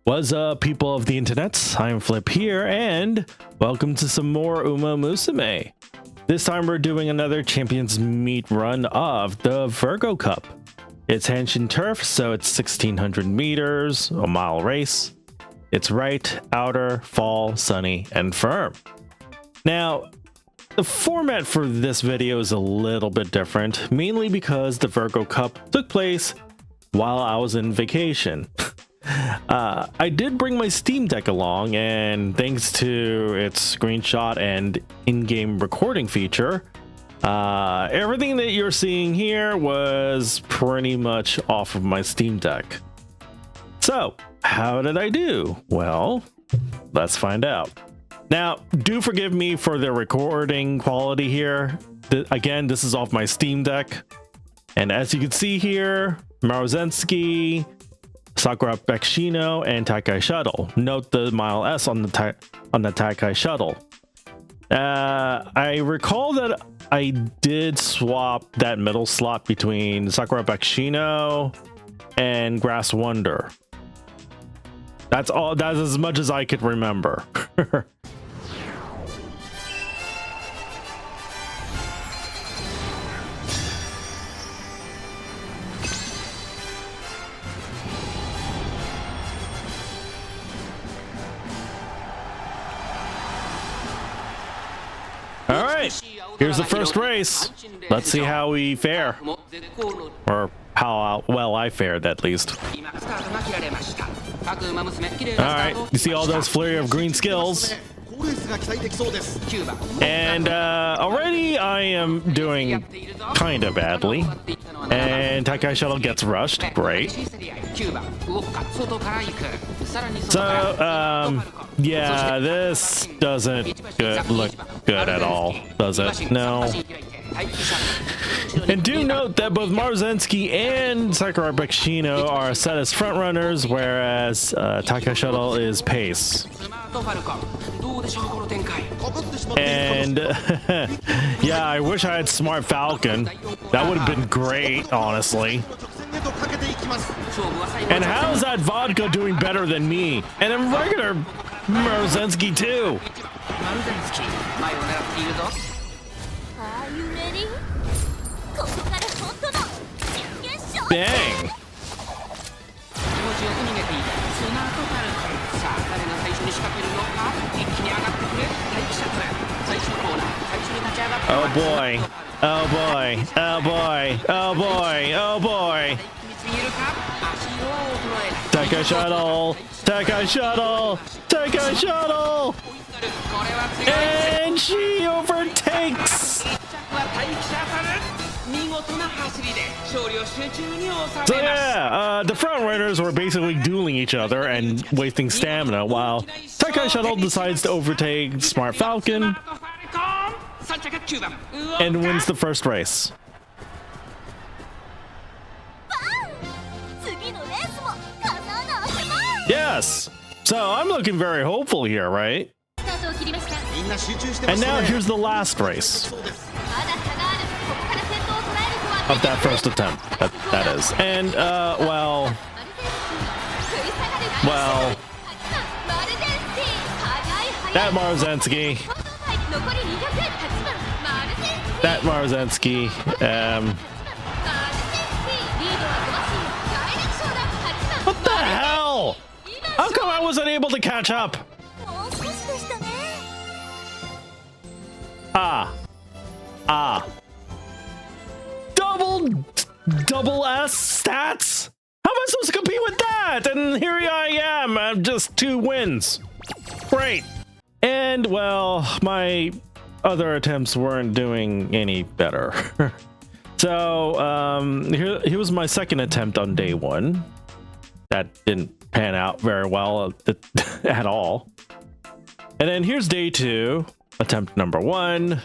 What's up, people of the internet? iamflip here, and welcome to some more Umamusume. This time we're doing another Champions Meet run of the Virgo Cup. It's Hanshin turf, so it's 1600 meters, a mile race. It's right, outer, fall, sunny, and firm. Now, the format for this video is a little bit different, mainly because the Virgo Cup took place while I was in vacation. I did bring my Steam Deck along, and thanks to its screenshot and in-game recording feature, everything that you're seeing here was pretty much off of my Steam Deck. So, how did I do? Well, let's find out. Now, do forgive me for the recording quality here. Again, this is off my Steam Deck. And as you can see here, Maruzensky, Sakura Bekshino, and Taikai Shuttle. Note the mile S on the Taikai Shuttle. I recall that I did swap that middle slot between Sakura Bekshino and Grass Wonder. That's all. That's as much as I could remember. All right, here's the first race. Let's see how we fare, or how well I fared at least. All right, you see all those flurry of green skills, and already I am doing kind of badly, and Taikai Shuttle gets rushed. Great. So yeah, this doesn't look good at all, does it? No. And do note that both Maruzensky and Sakura Bekshino are set as frontrunners, whereas Taikai Shuttle is pace. And yeah, I wish I had Smart Falcon. That would have been great, honestly. And how is that vodka doing better than me? And a regular Maruzensky too. Bang! Oh boy. Oh boy. Oh boy. Oh boy. Oh boy. Taikai Shuttle. Taikai Shuttle. Taikai Shuttle. And she overtakes. So yeah, the front runners were basically dueling each other and wasting stamina, while Taikai Shuttle decides to overtake Smart Falcon and wins the first race. Yes! So I'm looking very hopeful here, right? And now here's the last race of that first attempt, that is. And well, that Maruzensky, what the hell? How come I wasn't able to catch up? Double S stats? How am I supposed to compete with that? And here I am, I'm just 2 wins. Great. And well, my other attempts weren't doing any better. So here was my second attempt on day 1. That didn't pan out very well at all. And then here's day 2, attempt number 1.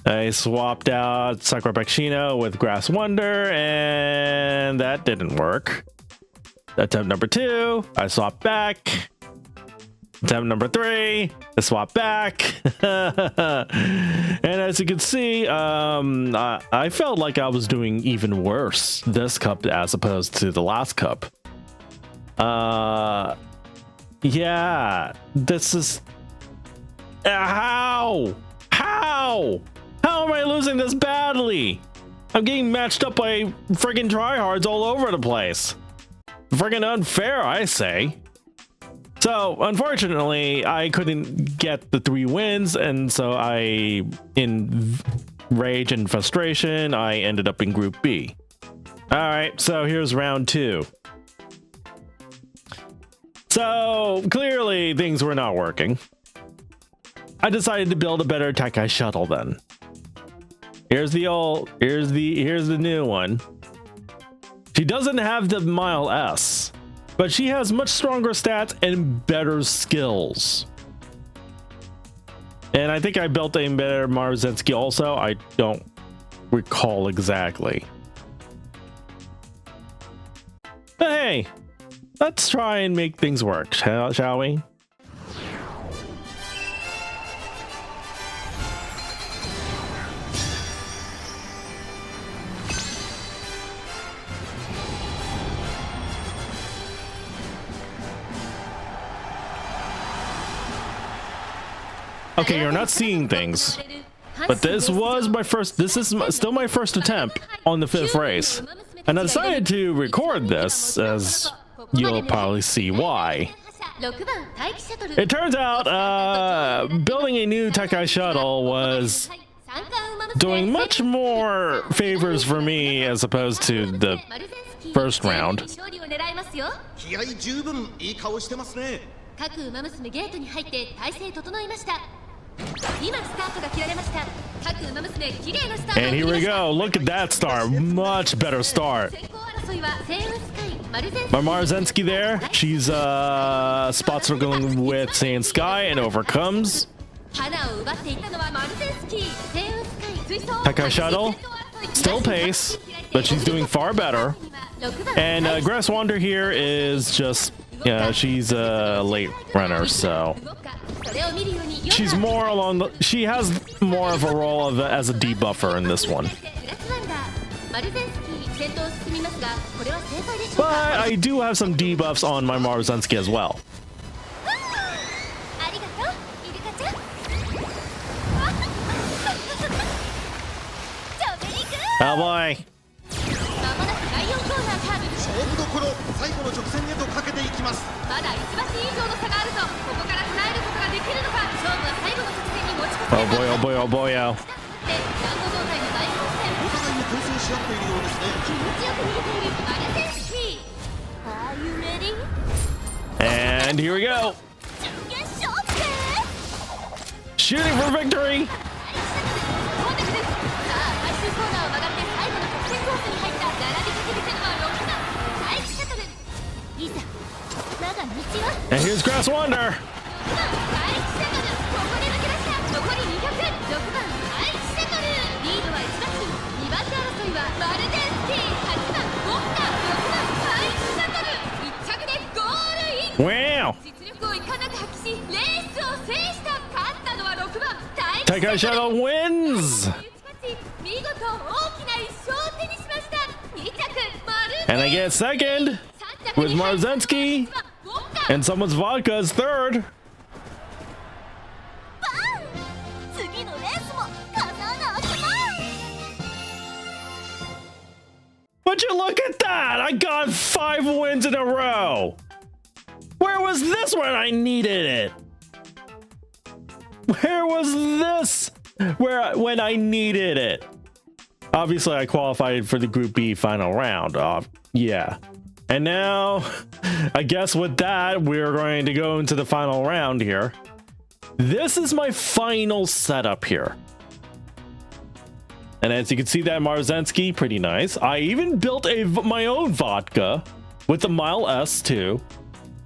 I swapped out Sakura Bekshino with Grass Wonder, and that didn't work. Attempt number 2, I swapped back. Attempt number 3, I swapped back. And as you can see, I felt like I was doing even worse this cup as opposed to the last cup. Yeah, this is... How? How am I losing this badly? I'm getting matched up by friggin' tryhards all over the place. Friggin' unfair, I say. So, unfortunately, I couldn't get the 3 wins, and so in rage and frustration, I ended up in Group B. Alright, so here's round 2. So, clearly, things were not working. I decided to build a better Tekai shuttle then. Here's the new one. She doesn't have the Mile S, but she has much stronger stats and better skills. And I think I built a better Marzensky also. I don't recall exactly. But hey, let's try and make things work, shall we? Okay, you're not seeing things, but this is still my first attempt on the 5th race, and I decided to record this, as you'll probably see why. It turns out building a new Tekai shuttle was doing much more favors for me as opposed to the first round. And here we go. Look at that start. Much better start. My Marzensky there. She's spot circling with Saiyan Sky and overcomes. Tekai shuttle. Still pace, but she's doing far better. And Grass Wander here is just, yeah, she's a late runner, so she's more along the, she has more of a role of as a debuffer in this one. But I do have some debuffs on my Marzensky as well. Oh boy. Oh boy, oh boy, oh boy, oh. And here we go. Shooting for victory. And here's Grass Wander. Wow. Tekai shuttle wins. And I get second with Marzensky, and someone's vodka is third. Would you look at that? I got 5 wins in a row. Where was this when I needed it? Where was this when I needed it? Obviously, I qualified for the Group B final round. Yeah. And now, I guess with that, we're going to go into the final round here. This is my final setup here. And as you can see, that Marzensky, pretty nice. I even built my own vodka with the Mile S too.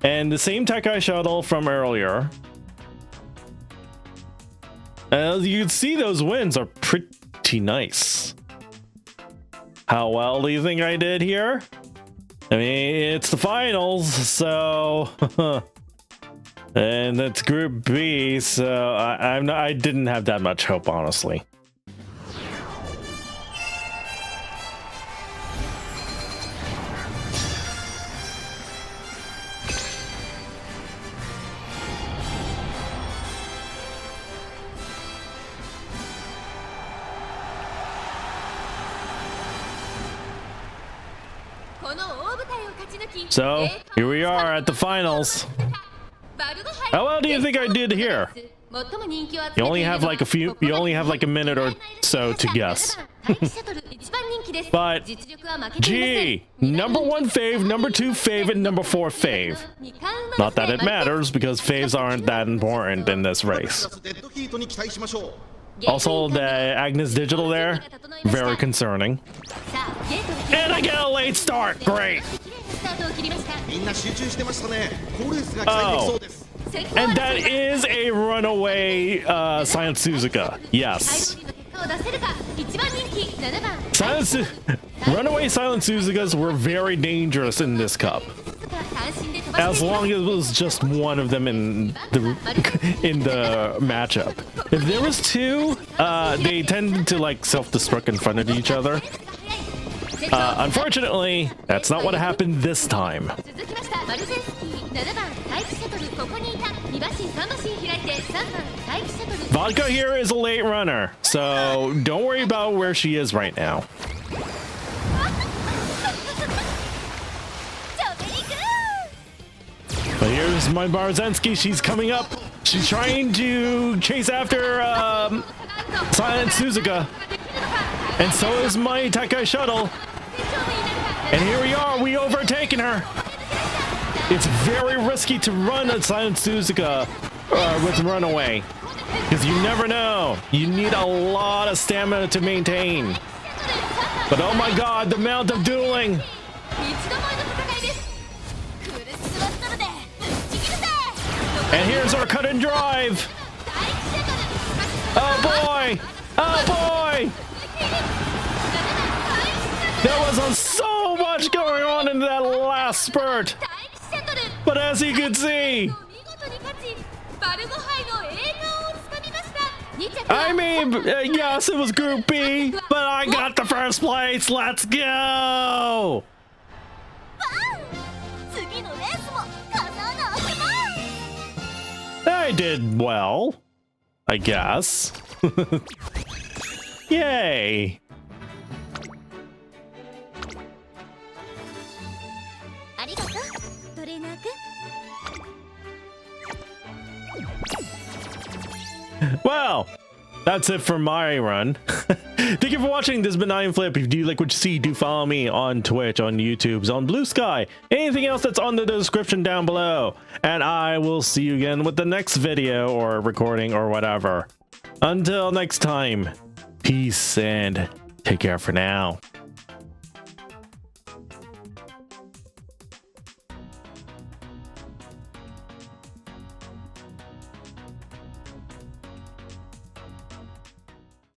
And the same Tekai shuttle from earlier. And as you can see, those wins are pretty nice. How well do you think I did here? I mean, it's the finals, so and it's Group B, so I didn't have that much hope, honestly. So here we are at the finals. How well do you think I did here? You only have like a minute or so to guess. But gee, number 1 fave, number 2 fave, and number 4 fave. Not that it matters because faves aren't that important in this race. Also, the Agnes Digital there, very concerning. And I get a late start, great. Oh, and that is a runaway Silent Suzuka. Yes. Runaway Silent Suzukas were very dangerous in this cup. As long as it was just one of them in the matchup. If there was 2, they tended to like self-destruct in front of each other. Unfortunately, that's not what happened this time. Vodka here is a late runner, so don't worry about where she is right now. But here's my Barzensky. She's coming up. She's trying to chase after Silent Suzuka. And so is my Takai Shuttle. And here we are. We overtaken her. It's very risky to run a Silent Suzuka with Runaway. Because you never know. You need a lot of stamina to maintain. But oh my god, the amount of dueling. And here's our cut and drive. Oh boy! Oh boy! There was so much going on in that last spurt. But as you can see, I mean, yes, it was Group B, but I got the first place. Let's go! I did well, I guess. Yay! Well, that's it for my run. Thank you for watching. This has been iamflip. If you like what you see, do follow me on Twitch, on YouTube, on Blue Sky, anything else that's on the description down below. And I will see you again with the next video or recording or whatever. Until next time, peace and take care for now.